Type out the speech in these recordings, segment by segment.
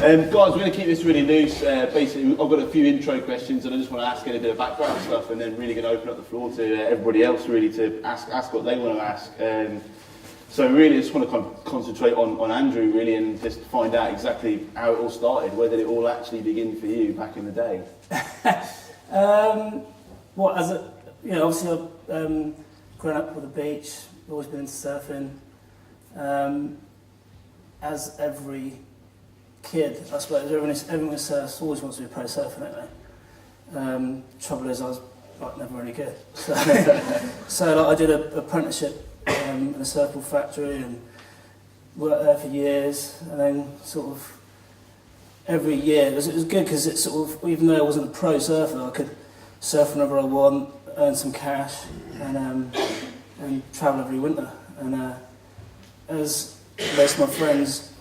Guys, we're going to keep this really loose. Basically, I've got a few intro questions and I just want to ask a bit of background stuff and then really going to open up the floor to everybody else really to ask what they want to ask. So really I just want to concentrate on Andrew really and just find out exactly how it all started. Where did it all actually begin for you back in the day? Obviously I've grown up with the beach, always been into surfing. As every kid, I suppose, everyone who surfs always wants to be a pro surfer, don't they? Trouble is, I was never really good. So I did an apprenticeship in a surfboard factory and worked there for years, and then sort of every year it was good because it sort of, even though I wasn't a pro surfer, I could surf whenever I want, earn some cash, and travel every winter. And as most of my friends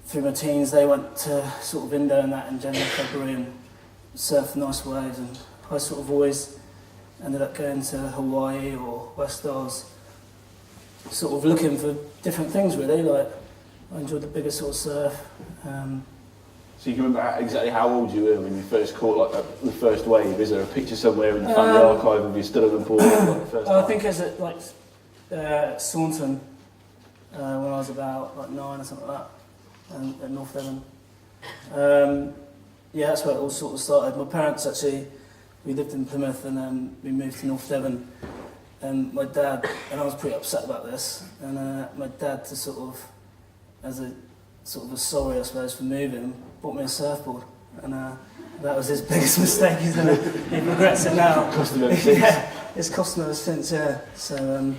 through my teens, they went to sort of Indo and that in January, February and surfed nice waves, and I sort of always ended up going to Hawaii or West Isles, sort of looking for different things really. Like I enjoyed the bigger sort of surf. So you can remember exactly how old you were when you first caught the first wave? Is there a picture somewhere in the family archive of you stood on the board the first time? I think it was at Saunton when I was about 9 or something like that. At North Devon. That's where it all sort of started. My parents actually, we lived in Plymouth and then we moved to North Devon, and my dad, and I was pretty upset about this, and my dad, to sort of, as a sort of a sorry I suppose for moving, bought me a surfboard, and that was his biggest mistake. He regrets it now. Cost him ever since. Yeah, it's cost him ever since, yeah. So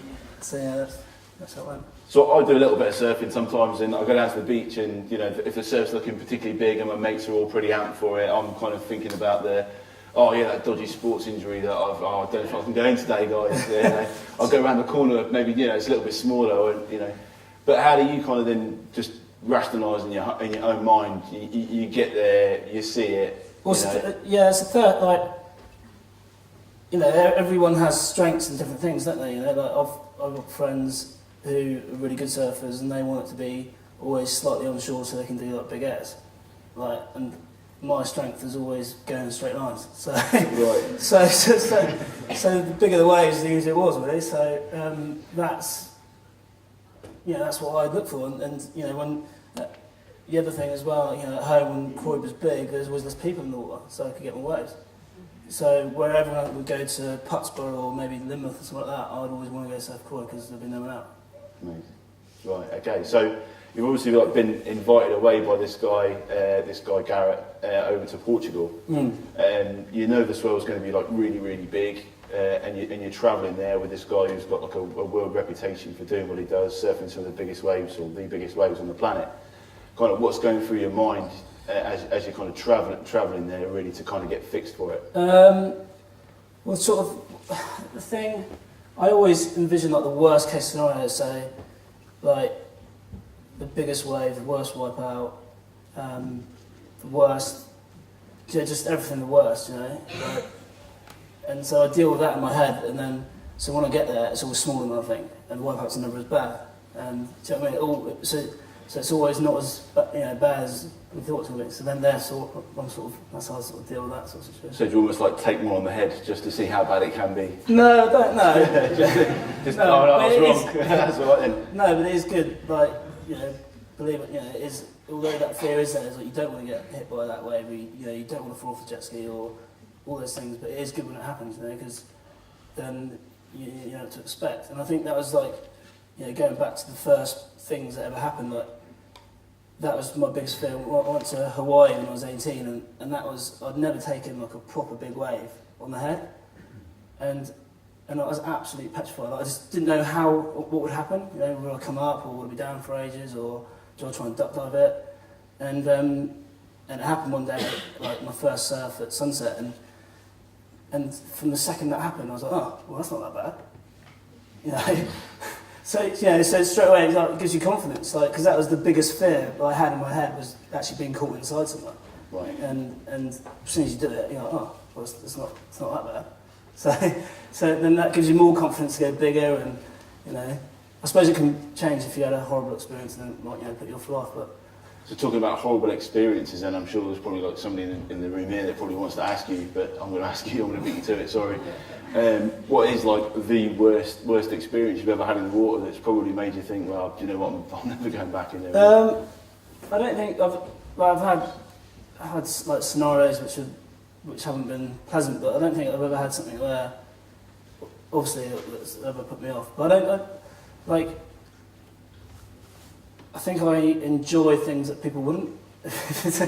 that's how it went. So I do a little bit of surfing sometimes, and I go down to the beach, and if the surf's looking particularly big and my mates are all pretty amped for it, I'm kind of thinking about that dodgy sports injury that I don't know if I can go in today, guys. Yeah, I'll go around the corner, maybe it's a little bit smaller, But how do you kind of then just rationalise in your own mind? You get there, you see it. Well, it's a third, everyone has strengths and different things, don't they? I've got friends who are really good surfers and they want it to be always slightly onshore so they can do big airs. And my strength is always going in straight lines. So, right. so the bigger the waves, the easier it was really. So that's what I look for. And when the other thing as well, at home when Croyde was big, there was always less people in the water, so I could get my waves. So wherever I would go to Putsborough or maybe Lynmouth or something like that, I'd always want to go surf Croyde because there'd be no one out. Amazing. Right. Okay. So you've obviously been invited away by this guy Garrett over to Portugal. The swell's going to be really, really big, and you're travelling there with this guy who's got a world reputation for doing what he does, surfing some of the biggest waves or the biggest waves on the planet. Kind of what's going through your mind as you're kind of travelling there, really to kind of get fixed for it. Well, sort of the thing. I always envision the worst case scenario, so the biggest wave, the worst wipeout, the worst, just everything the worst, and so I deal with that in my head, and then so when I get there, it's always smaller than I think, and the wipeouts are never as bad, and do you know what I mean? So it's always not as bad as we thought it would be. So then that's how I sort of deal with that sort of situation. So do you almost take more on the head just to see how bad it can be? No, I don't know. I was wrong. That's all right then. No, but it is good. Believe it. It is. Although that fear is there, you don't want to get hit by that wave. You don't want to fall off a jet ski or all those things. But it is good when it happens, because then you know what to expect. And I think that was going back to the first things that ever happened, that was my biggest fear. I went to Hawaii when I was 18, and that was, I'd never taken a proper big wave on the head, and I was absolutely petrified. I just didn't know what would happen. Would I come up, or would I be down for ages, or do I try and duck dive it? And it happened one day, my first surf at sunset, and from the second that happened, I was like, oh, well, that's not that bad. So straight away it gives you confidence, because that was the biggest fear I had in my head, was actually being caught inside somewhere. Right. And as soon as you do it, you're like, oh, well, it's not that bad. So then that gives you more confidence to go bigger, and I suppose it can change if you had a horrible experience and then put you off life. But So talking about horrible experiences, and I'm sure there's probably like somebody in the room here that probably wants to ask you, but I'm going to ask you, I'm going to beat you to it, sorry. What is like the worst experience you've ever had in the water that's probably made you think, well, do you know what, I'm never going back in there? I don't think I've had like scenarios which haven't been pleasant, but I don't think I've ever had something where, obviously, that's ever put me off. But I think I enjoy things that people wouldn't, if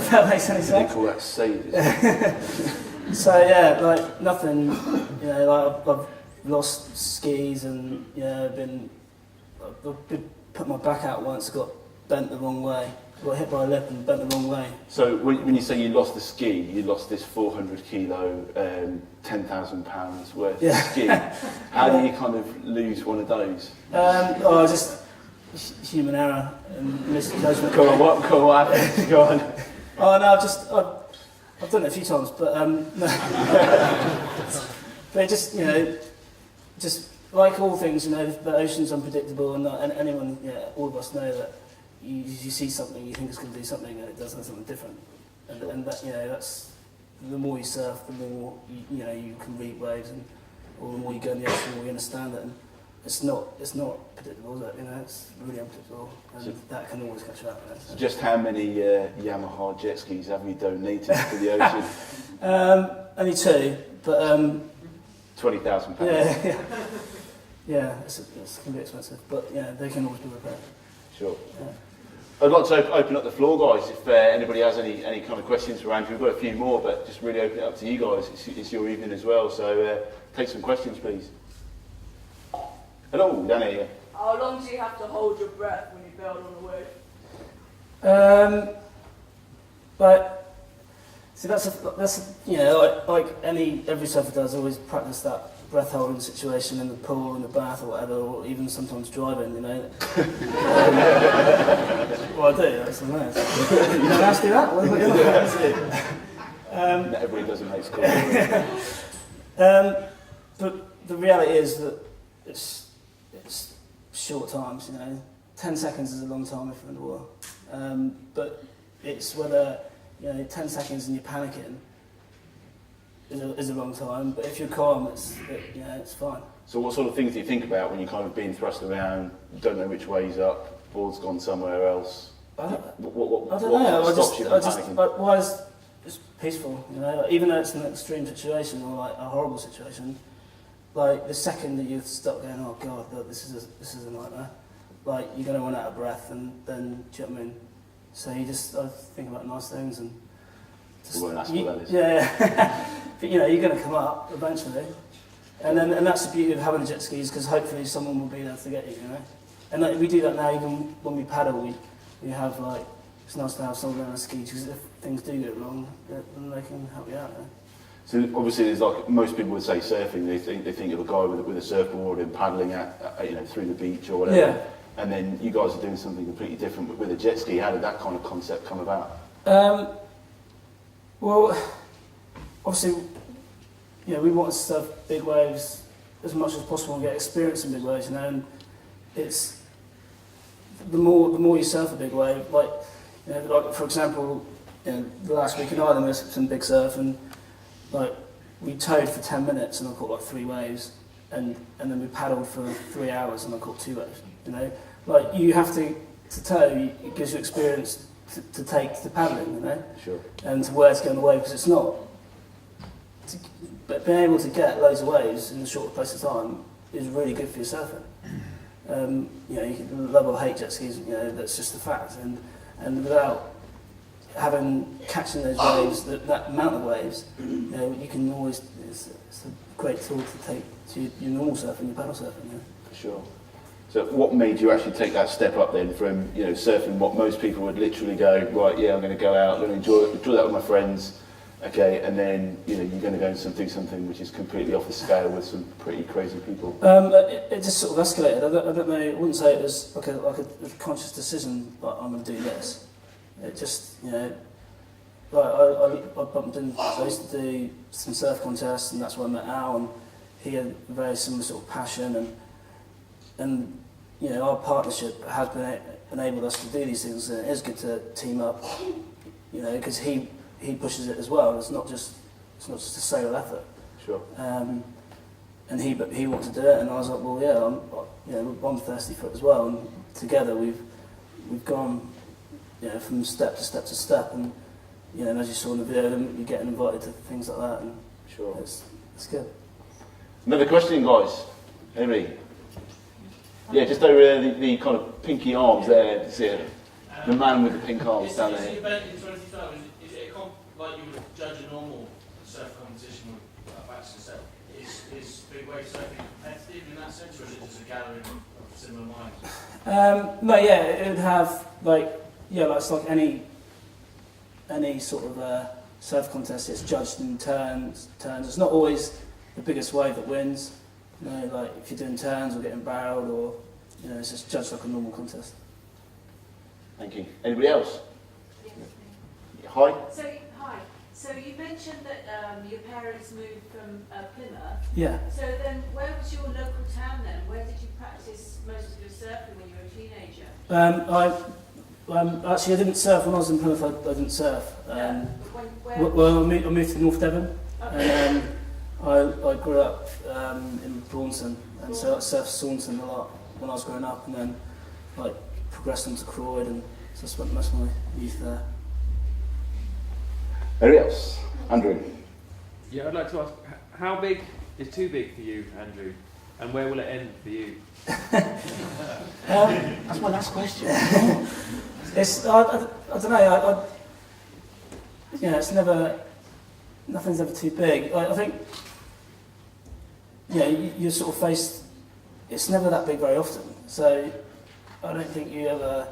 that makes any sense. They call that sadism. So yeah, like nothing, like I've lost skis and I've been put my back out once, got bent the wrong way, got hit by a lip and bent the wrong way. So when you say you lost the ski, you lost this 400 kilo, £10,000 worth of ski. How do you kind of lose one of those? Just human error and misjudgment. Go on, what happened? Go on. Oh no, I've done it a few times, but no. But just like all things, the ocean's unpredictable, and anyone, all of us know that you see something, you think it's going to do something, and it does something different. And that, that's the more you surf, the more you can read waves, or the more you go in the ocean, the more you understand it. And it's not predictable, is it? It's really unpredictable, and that can always catch you out. So just how many Yamaha jet skis have you donated to the ocean? Only 2, but £20,000. Yeah, it can be expensive, but they can always be repaired. Sure. Yeah. I'd like to open up the floor, guys. If anybody has any kind of questions for Andrew, we've got a few more, but just really open it up to you guys. It's your evening as well, so take some questions, please. Hello, down here. How long do you have to hold your breath when you build on a wave? See, that's like every surfer does, always practice that breath holding situation in the pool, in the bath, or whatever, or even sometimes driving. Well, I do. That's nice. You don't have to do that. What everybody doesn't make school. But the reality is that it's short times. 10 seconds is a long time if you're in the water. But it's whether 10 seconds and you're panicking is a long time. But if you're calm, it's fine. So what sort of things do you think about when you're kind of being thrust around, don't know which way's up, board's gone somewhere else? I don't know. What stops you from panicking? It's peaceful. Even though it's an extreme situation or like a horrible situation. Like the second that you stop going, oh god, look, this is a nightmare. Like you're going to run out of breath, and then do you know what I mean? So you just think about nice things and. We won't ask what that is. Yeah, but you're going to come up eventually, and that's the beauty of having jet skis, because hopefully someone will be there to get you. And like, we do that now. Even when we paddle, we have like it's nice to have someone on a ski, because if things do get wrong, then they can help you out. So obviously, there's like most people would say surfing. They think of a guy with a surfboard and paddling through the beach or whatever. Yeah. And then you guys are doing something completely different with a jet ski. How did that kind of concept come about? Well, obviously, we want to surf big waves as much as possible and get experience in big waves. And it's the more you surf a big wave. Like for example, the last week in Ireland we had some big surf, and like we towed for 10 minutes and I caught like 3 waves, and then we paddled for 3 hours and I caught 2 waves. Like you have to tow. It gives you experience to take to paddling. Sure. And to where to go on the wave, because it's not. But being able to get loads of waves in a short space of time is really good for your surfing. You can love or hate jet skis. That's just a fact. And without catching those waves, that amount of waves, you can always. It's a great tool to take to your normal surfing, your paddle surfing. For sure. So what made you actually take that step up then from surfing what most people would literally go, right, yeah, I'm going to go out, I'm going to enjoy that with my friends, okay, and then you're going to go and do something which is completely off the scale with some pretty crazy people? It just sort of escalated. I don't know. I wouldn't say it was like a conscious decision, but I'm going to do this. It just like I bumped in. I used to do some surf contests, and that's where I met Al, and he had a very similar sort of passion, and our partnership has enabled us to do these things, and it is good to team up, because he pushes it as well. It's not just a solo effort. Sure. And he wanted to do it, and I was like, well, yeah, I'm thirsty for it as well. And together we've gone, from step to step to step, and as you saw in the video, you're getting invited to things like that, and sure, it's good. Another question, guys. Anybody? Yeah, just over the kind of pinky arms there. See it? The man with the pink arms down there. Is the event in 2012, is it like you would judge a normal surf competition with a bachelor surf? Is big wave surfing competitive in that sense, or is it just a gathering of similar minds? No, yeah, it would have it's like any sort of surf contest. It's judged in turns. It's not always the biggest wave that wins. Like if you're doing turns or getting barreled, or it's just judged like a normal contest. Thank you. Anybody else? Hi. Hi. So you mentioned that your parents moved from Plymouth. Yeah. So then, where was your local town then? Where did you practice most of your surfing when you were a teenager? Actually, I didn't surf when I was in Plymouth. I didn't surf. Well, I moved to North Devon, and I grew up in Braunton, and so I surfed Saunton a lot when I was growing up, and then progressed into Croyde, and so I spent most of my youth there. Anybody else? Andrew. Yeah, I'd like to ask, how big is too big for you, Andrew, and where will it end for you? That's my last question. It's I don't know. It's nothing's ever too big. I think you sort of faced. It's never that big very often, so I don't think you ever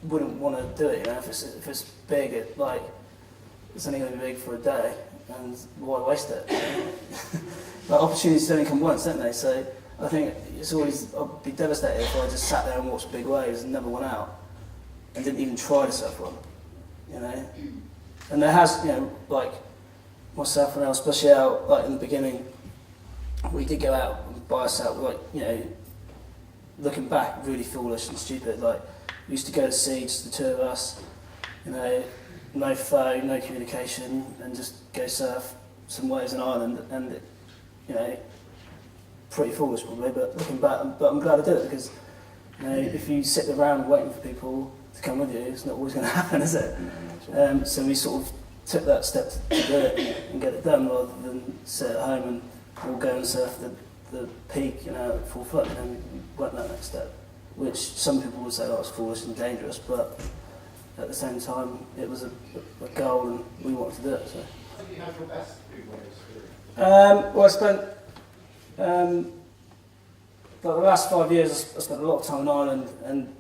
wouldn't want to do it. If it's big, it's only going to be big for a day, and why waste it? Opportunities only come once, don't they? So I think it's always, I'd be devastated if I just sat there and watched big waves and never went out and didn't even try to surf one, And there has, myself and I, especially out in the beginning, we did go out and buy ourselves, looking back, really foolish and stupid. We used to go to sea, just the two of us, no phone, no communication, and just go surf some waves in Ireland, and pretty foolish probably, but looking back, but I'm glad I did it, because if you sit around waiting for people to come with you, it's not always going to happen, is it? So we sort of took that step to do it and get it done, rather than sit at home and all go and surf the peak, at 4 foot, and then went that next step, which some people would say that was foolish and dangerous, but at the same time, it was a goal, and we wanted to do it. So. What do you have your best big waves for? Well, I spent the last 5 years. I spent a lot of time in Ireland, and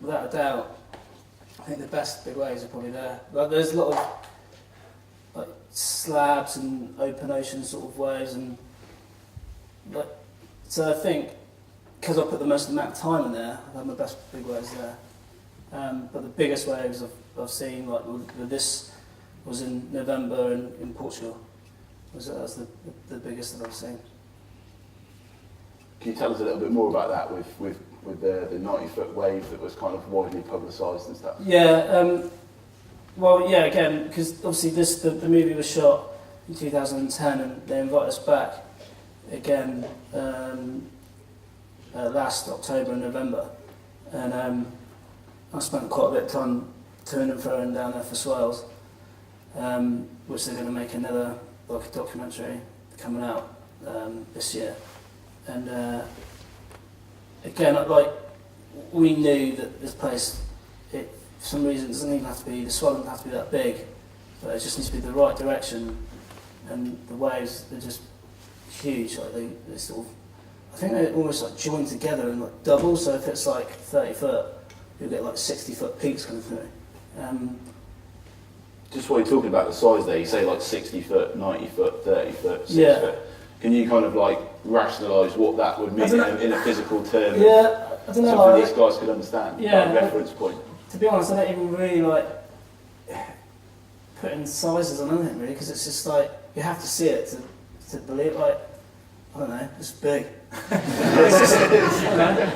without a doubt, I think the best big waves are probably there. There's a lot of slabs and open ocean sort of waves, and so I think because I put the most amount of time in there, I've had my best big waves there. But the biggest waves I've seen, this was in November in Portugal. That's the biggest that I've seen. Can you tell us a little bit more about that with the 90-foot wave that was kind of widely publicised and stuff? Yeah. Again, because obviously the movie was shot in 2010, and they invited us back again last October and November, and I spent quite a bit of time to and fro down there for swells, which they're going to make another a documentary coming out this year. And again, we knew that this place, for some reason, it doesn't even have to be, the swell doesn't have to be that big, but it just needs to be the right direction, and the waves are just huge. They sort of, I think they almost join together in double. So if it's 30 foot, you'll get 60-foot peaks coming through. Just while you're talking about the size there, you say 60 foot, 90 foot, 30 foot, 6 foot. Can you kind of rationalise what that would mean in a physical term? Yeah, I don't know. Something these guys could understand. Yeah, a reference point. To be honest, I don't even really putting sizes on anything really, because it's just you have to see it to believe. I don't know, it's big. It's just, I don't know.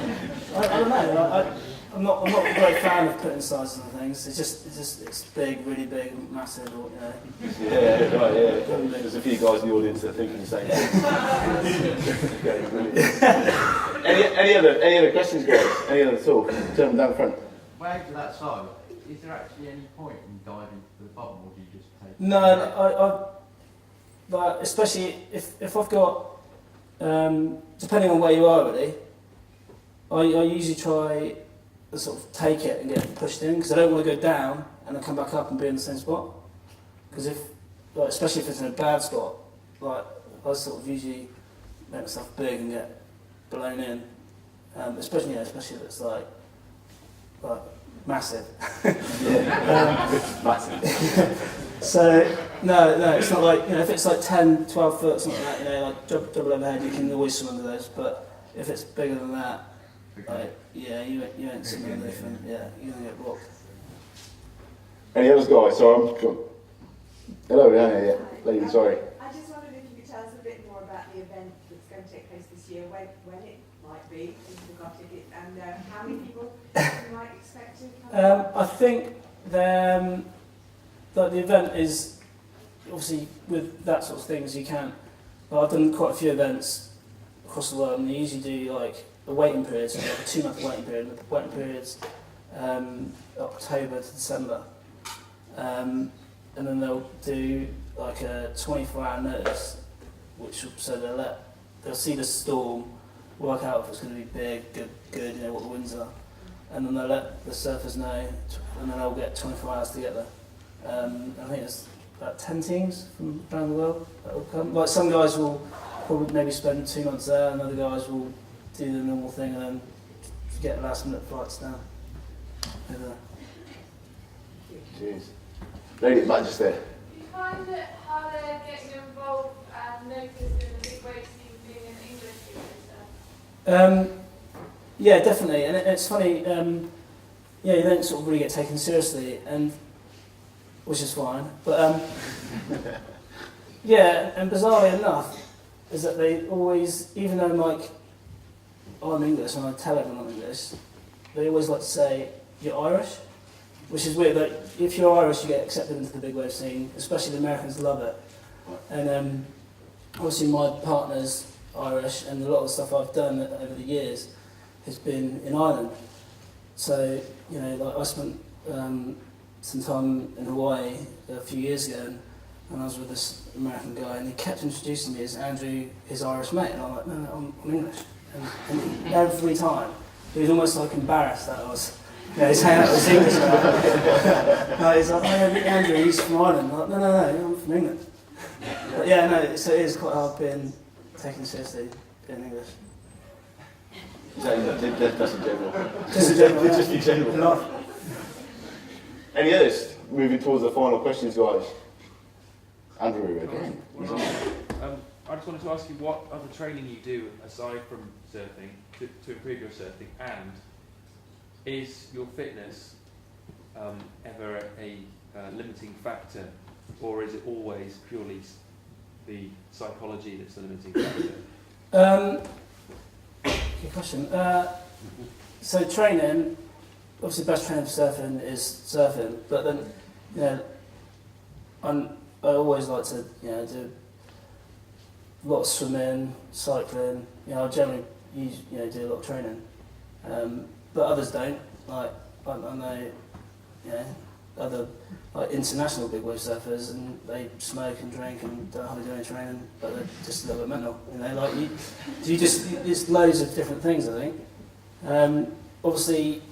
I don't know. I'm not a great fan of putting sizes on things. It's big, really big, massive, or you know. Yeah, right. Yeah. There's a few guys in the audience that are thinking the same thing. Okay, brilliant. Any other questions, guys? Any other talk? Turn them down the front. Way to that side, is there actually any point in diving to the bottom, or do you just take? No, but especially if I've got, depending on where you are really, I usually try to sort of take it and get pushed in, because I don't want to go down and then come back up and be in the same spot. Because especially if it's in a bad spot, like I sort of usually make myself big and get blown in, especially if it's like massive. Massive. So no, it's not like, you know, if it's like 10, 12 foot, something like that, you know, like double overhead, you can always swim under those. But if it's bigger than that, like, yeah, you ain't swimming under anything. Yeah, you're gonna get rocked. Any others, guys? Sorry, hello, yeah, lady. Sorry. I just wondered if you could tell us a bit more about the event that's going to take place this year, when it might be, if you've got tickets, and how many people you might expect to come. I think that the event is obviously with that sort of things you can. But I've done quite a few events across the world, and they usually do like a waiting period, so like a 2-month waiting period. And the waiting period's October to December, and then they'll do like a 24-hour notice, so they'll see the storm, work out if it's going to be big, good, you know what the winds are, and then they'll let the surfers know, and then they'll get 24 hours to get there. I think there's about 10 teams from around the world that will come. Like some guys will probably maybe spend 2 months there, and other guys will do the normal thing and then get last minute flights down over there. Cheers. Lady at the back just there. Do you find it harder getting involved and noticed in the big wave scene being an English speaker? Yeah, definitely. And it's funny, you don't sort of really get taken seriously, and which is fine. But yeah, and bizarrely enough, is that they always, even though like I'm English and I tell everyone I'm English, they always like to say you're Irish, which is weird. Like if you're Irish, you get accepted into the big wave scene. Especially the Americans love it. And obviously my partner's Irish, and a lot of the stuff I've done over the years has been in Ireland. So you know, like I spent some time in Hawaii a few years ago, and I was with this American guy, and he kept introducing me as Andrew, his Irish mate, and I'm like, no, I'm English. And every time, he was almost like embarrassed that I was, he's hanging out with his English guy. No, he's like, Andrew, he's from Ireland. I'm like, no, I'm from England. But yeah, no, so it is quite hard being taken seriously in English. That's in general. Just in general. Just in general. Any others? Moving towards the final questions, guys. Andrew again. I just wanted to ask you what other training you do aside from surfing to improve your surfing, and is your fitness ever a limiting factor, or is it always purely the psychology that's the limiting factor? Good question. So training, obviously the best training for surfing is surfing, but then, you know, I always like to, you know, do a lot of swimming, cycling. You know, I generally do a lot of training, but others don't. Like I know, you know, other like international big wave surfers, and they smoke and drink and don't hardly do any training, but they're just a little bit mental. You know, like it's loads of different things. I think. Obviously,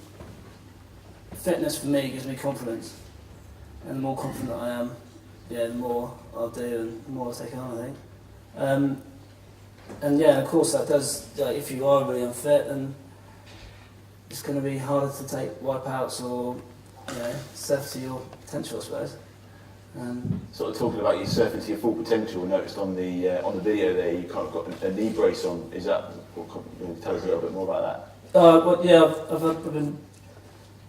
fitness for me gives me confidence, and the more confident I am, the more I'll do and the more I'll take on, I think. And yeah, of course that does, like, if you are really unfit, then it's going to be harder to take wipeouts or, you know, surf to your potential, I suppose. Sort of talking about you surfing to your full potential, noticed on the video there you kind of got a knee brace on. Is that, tell us a little bit more about that? Well, yeah, I've been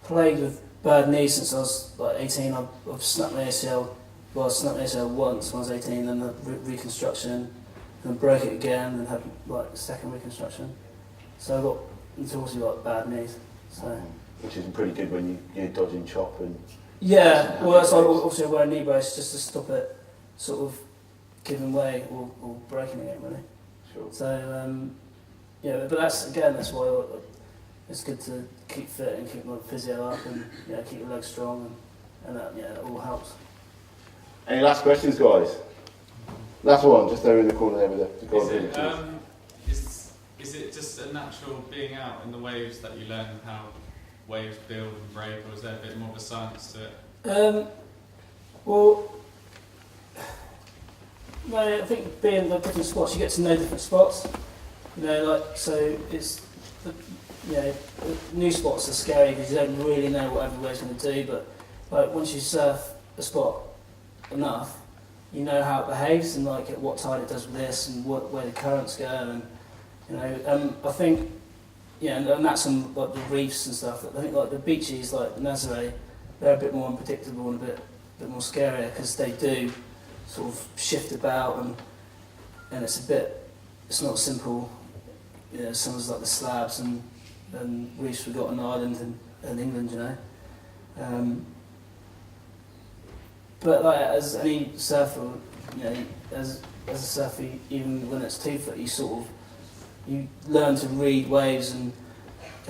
plagued with bad knees since I was like 18. I've snapped my ACL. Well, I snapped my ACL once when I was 18, then the reconstruction, then broke it again, and had like a second reconstruction. So I got notoriously got bad knees. So Which is pretty good when you're dodging chop and... yeah, well that's why I also wear a knee brace just to stop it sort of giving way or breaking again really. Sure. So yeah, but that's why it's good to keep fit and keep my physio up and keep your legs strong and that that all helps. Any last questions, guys? Last one, just there in the corner there with the guy. Is it just a natural being out in the waves that you learn how waves build and break, or is there a bit more of a science to it? Well, no, I think being in the different spots, you get to know different spots. So it's the new spots are scary because you don't really know what every wave's going to do. But like once you surf a spot enough, you know how it behaves and like at what tide it does with this and where the currents go and I think and that's on like the reefs and stuff. I think like the beaches like Nazare, they're a bit more unpredictable and a bit more scarier because they do sort of shift about and it's not simple. Some of like the slabs and reefs we've got on Ireland and England, But like as any surfer, as a surfer, even when it's 2 foot, you learn to read waves and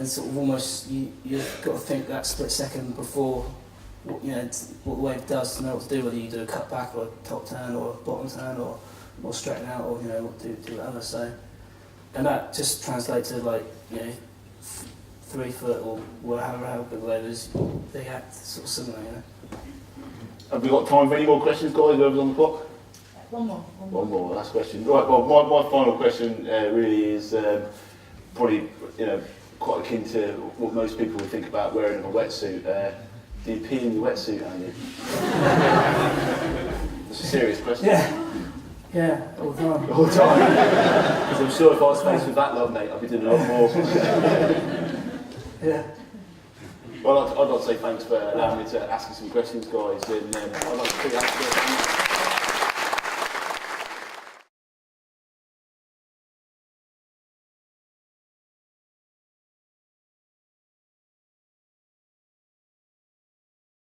sort of almost you've got to think that split second before what the wave does to know what to do, whether you do a cut back or a top turn or a bottom turn or straighten out or do whatever. So and that just translates to like 3 foot or however big the wave is, they act sort of similar. Have we got time for any more questions, guys? Whoever's on the clock? One more. Last question. Right, well, my final question really is probably, quite akin to what most people would think about wearing a wetsuit. Do you pee in your wetsuit, Andy? It's a serious question. Yeah, all the time. All the time? Because I'm sure if I was faced with that lot, mate, I'd be doing a lot more. Yeah. Well, I'd like to say thanks for allowing me to ask you some questions, guys, and I'd like to put your hands together.